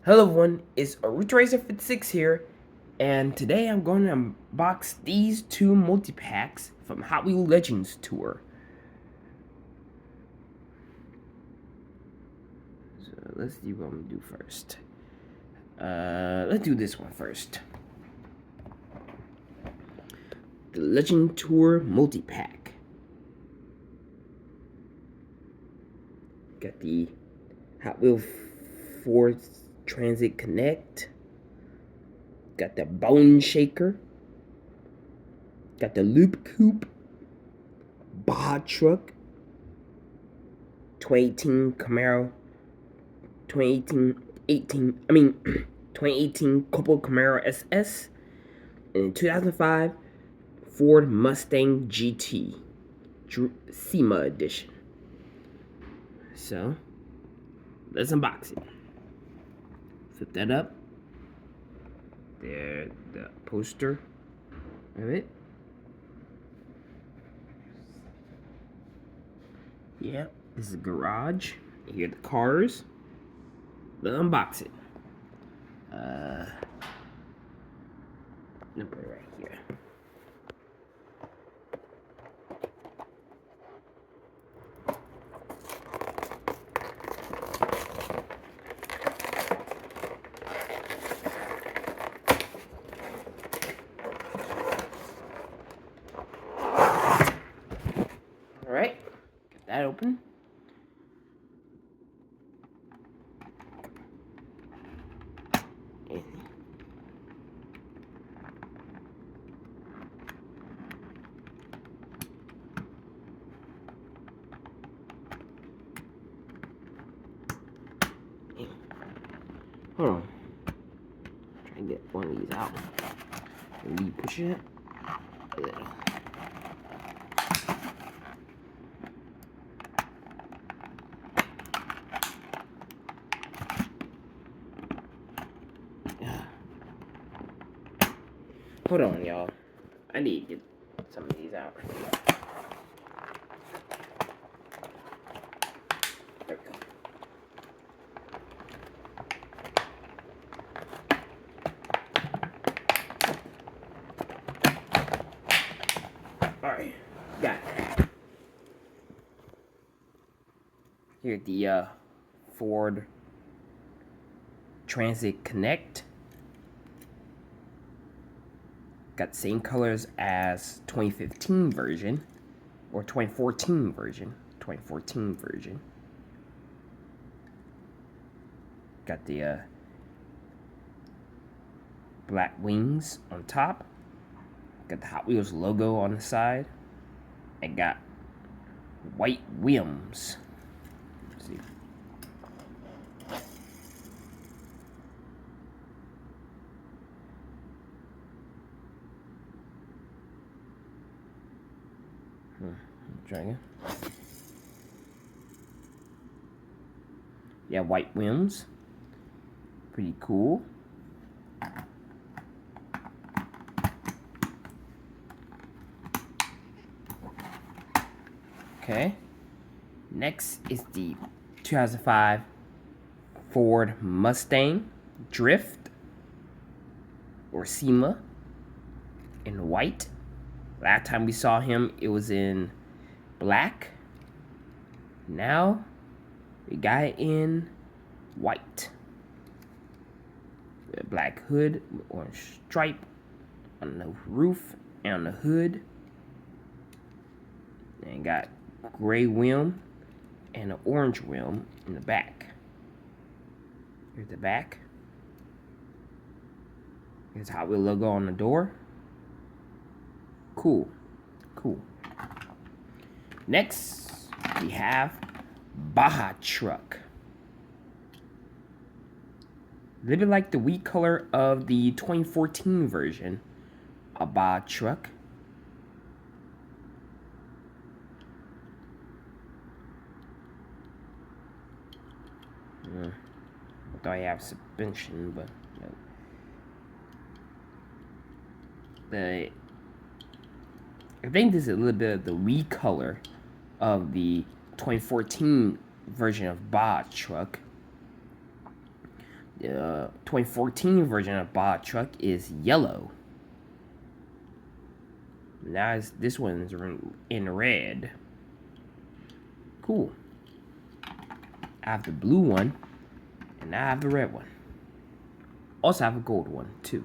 Hello everyone, it's Racer56 here, and today I'm going to unbox these two multi-packs from Hot Wheels Legends Tour. So let's see what I'm going to do first. Let's do this one first. The Legend Tour multi-pack. Got the Hot Wheels Ford Transit Connect. Got the Bone Shaker. Got the Loop Coupe. Baja Truck. 2018 Camaro. 2018 Couple Camaro SS. And 2005 Ford Mustang GT. SEMA edition. So, let's unbox it. Flip that up. There, the poster of it. Yeah, this is a garage. Here are the cars. Let's unbox it. I'm gonna put it right here. Alright, get that open. Hold on. Try and get one of these out. Maybe you push it. Hold on, y'all. I need to get some of these out. There we go. Alright, got it. Here the Ford Transit Connect. Got the same colors as 2015 version or 2014 version. Got the black wings on top. Got the Hot Wheels logo on the side. And got white rims. Let's see. Try again. Yeah, white rims. Pretty cool. Okay. Next is the 2005 Ford Mustang Drift or SEMA in white. Last time we saw him, it was in black. Now we got it in white. The black hood, orange stripe on the roof and on the hood. And got gray rim and an orange rim in the back. Here's the back. Here's the Hot Wheels logo on the door. Cool. Next, we have Baja Truck. A little bit like the wheat color of the 2014 version of Baja Truck. I thought I have suspension, but no. I think this is a little bit of the recolor of the 2014 version of Baja Truck. The 2014 version of Bob truck is yellow. Now this one's in red. Cool. I have the blue one, and now I have the red one. Also, I have a gold one too.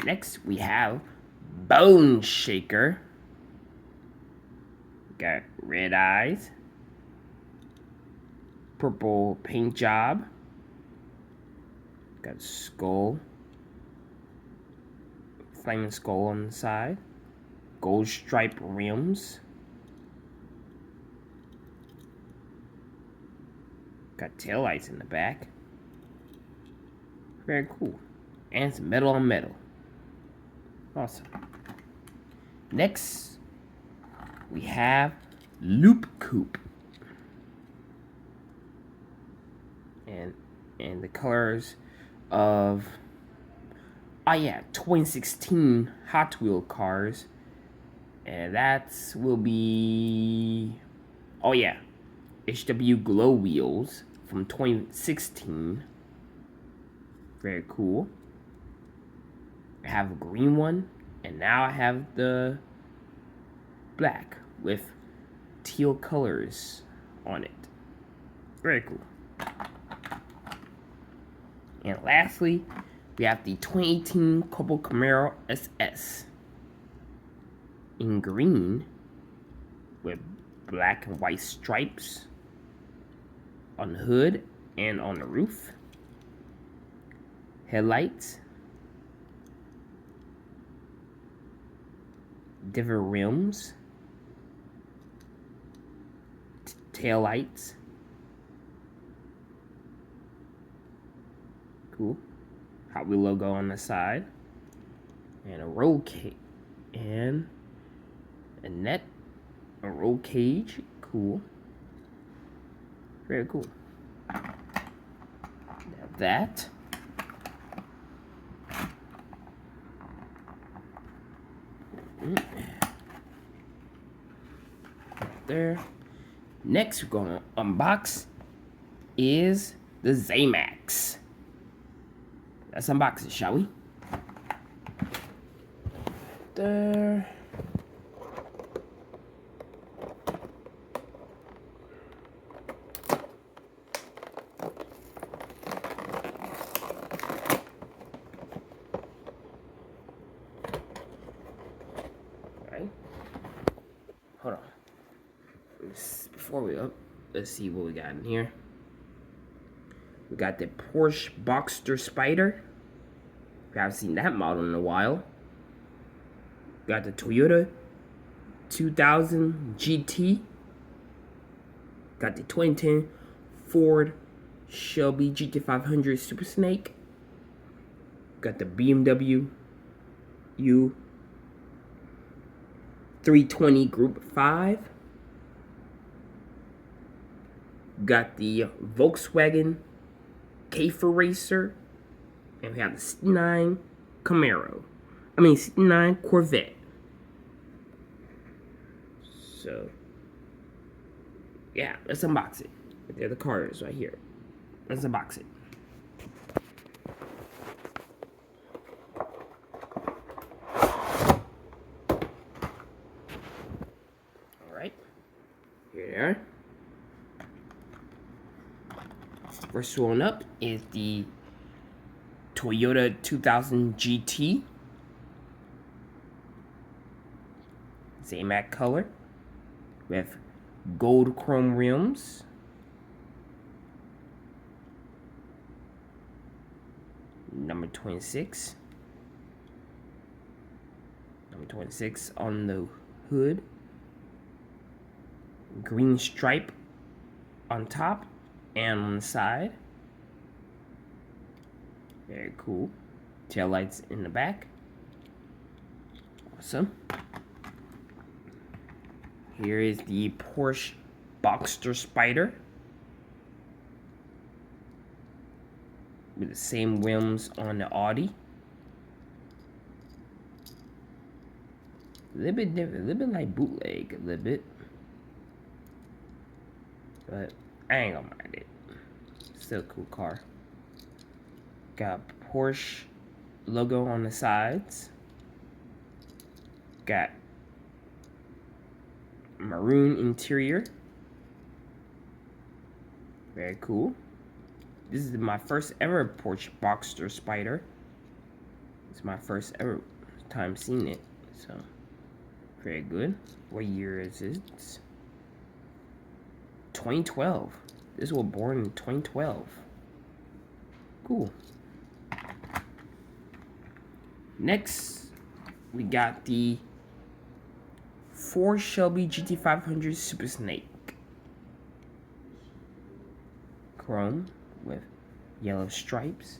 Next, we have Bone Shaker. Got red eyes, purple paint job, got skull, flaming skull on the side, gold stripe rims, got taillights in the back. Very cool. And it's metal on metal. Awesome. Next, we have Loop Coupe. And the colors of 2016 Hot Wheel cars. And that will be HW Glow wheels from 2016. Very cool. I have a green one, and now I have the black with teal colors on it. Very cool. And lastly, we have the 2018 Cobalt Camaro SS in green with black and white stripes on the hood and on the roof. Headlights, different rims, tail lights. Cool. Hot Wheel logo on the side, and a roll cage, and a roll cage. Cool. Very cool. Now that. There. Next, we're going to unbox is the Zamacs. Let's unbox it, shall we? There. Alright. Hold on. Before we let's see what we got in here. We got the Porsche Boxster Spyder. We haven't seen that model in a while. Got the Toyota 2000 GT. Got the 2010 Ford Shelby GT500 Super Snake. Got the BMW U320 Group 5. Got the Volkswagen Käfer Racer, and we have the 69 69 Corvette. So, yeah, let's unbox it. There are the cars right here. Let's unbox it. Alright, here they are. First one up is the Toyota 2000 GT. Zamac color with gold chrome rims. Number 26. Number 26 on the hood. Green stripe on top and on the side. Very cool. Tail lights in the back. Awesome. Here is the Porsche Boxster Spyder with the same rims on the Audi. A little bit different, a little bit like bootleg, a little bit. But I ain't gonna mind it. Still a cool car. Got Porsche logo on the sides. Got maroon interior. Very cool. This is my first ever Porsche Boxster Spyder. It's my first ever time seeing it, so very good. What year is it? 2012. This was born in 2012. Cool. Next, we got the Ford Shelby GT500 Super Snake. Chrome with yellow stripes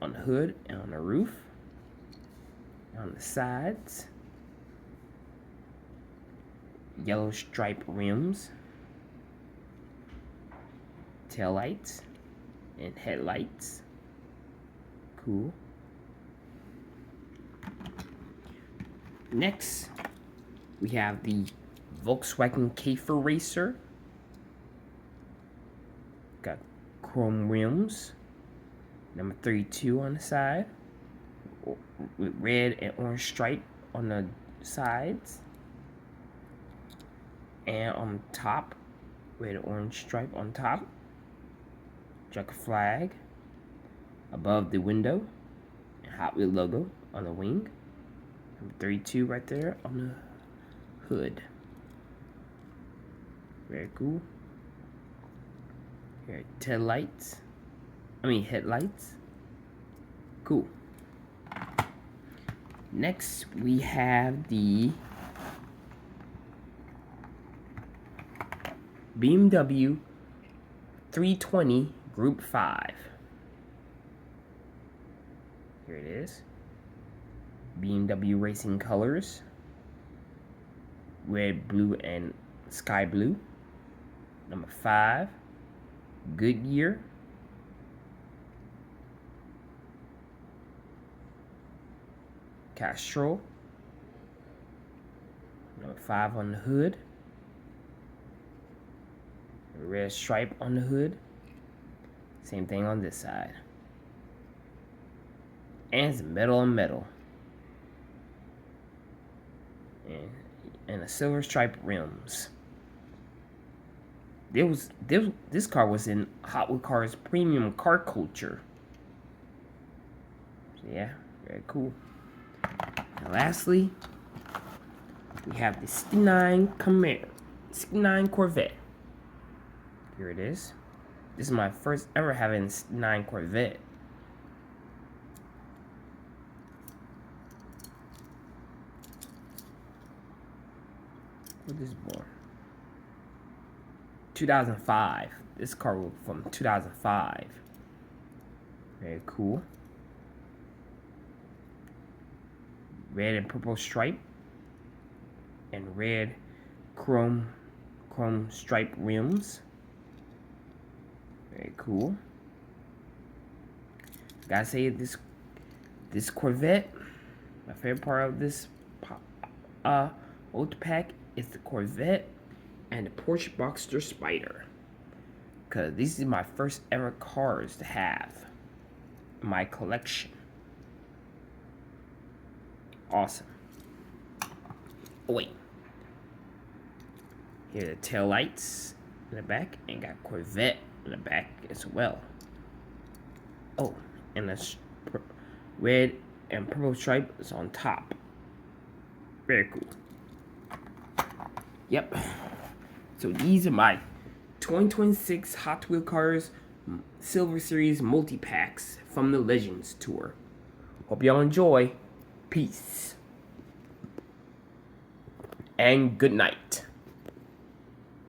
on the hood and on the roof, and on the sides. Yellow stripe rims, tail lights, and headlights. Cool. Next, we have the Volkswagen Käfer Racer. Got chrome rims, number 32 on the side, with red and orange stripe on the sides, and on top, red and orange stripe on top. Checker flag above the window, and Hot Wheel logo on the wing. Number 32 right there on the hood. Very cool. Here, headlights. Cool. Next, we have the BMW 320 Group 5. Here it is. BMW racing colors. Red, blue, and sky blue. Number 5. Goodyear. Castrol. Number 5 on the hood. A red stripe on the hood. Same thing on this side. And it's metal on metal. And a silver stripe rims. This car was in Hot Wheels Cars Premium Car Culture. So yeah, very cool. And lastly, we have the 69 Corvette. Here it is. This is my first ever having 69 Corvette. What is born? 2005. This car was from 2005. Very cool. Red and purple stripe, and red chrome stripe rims. Very cool. Gotta say, this Corvette, my favorite part of this multi-pack is the Corvette and the Porsche Boxster Spyder, because these are my first ever cars to have in my collection. Awesome. Oh wait, here are the tail lights in the back, and got Corvette in the back as well. Oh, and the red and purple stripe is on top. Very cool. Yep. So these are my 2026 Hot Wheel Cars Silver Series multi-packs from the Legends Tour. Hope y'all enjoy. Peace. And good night.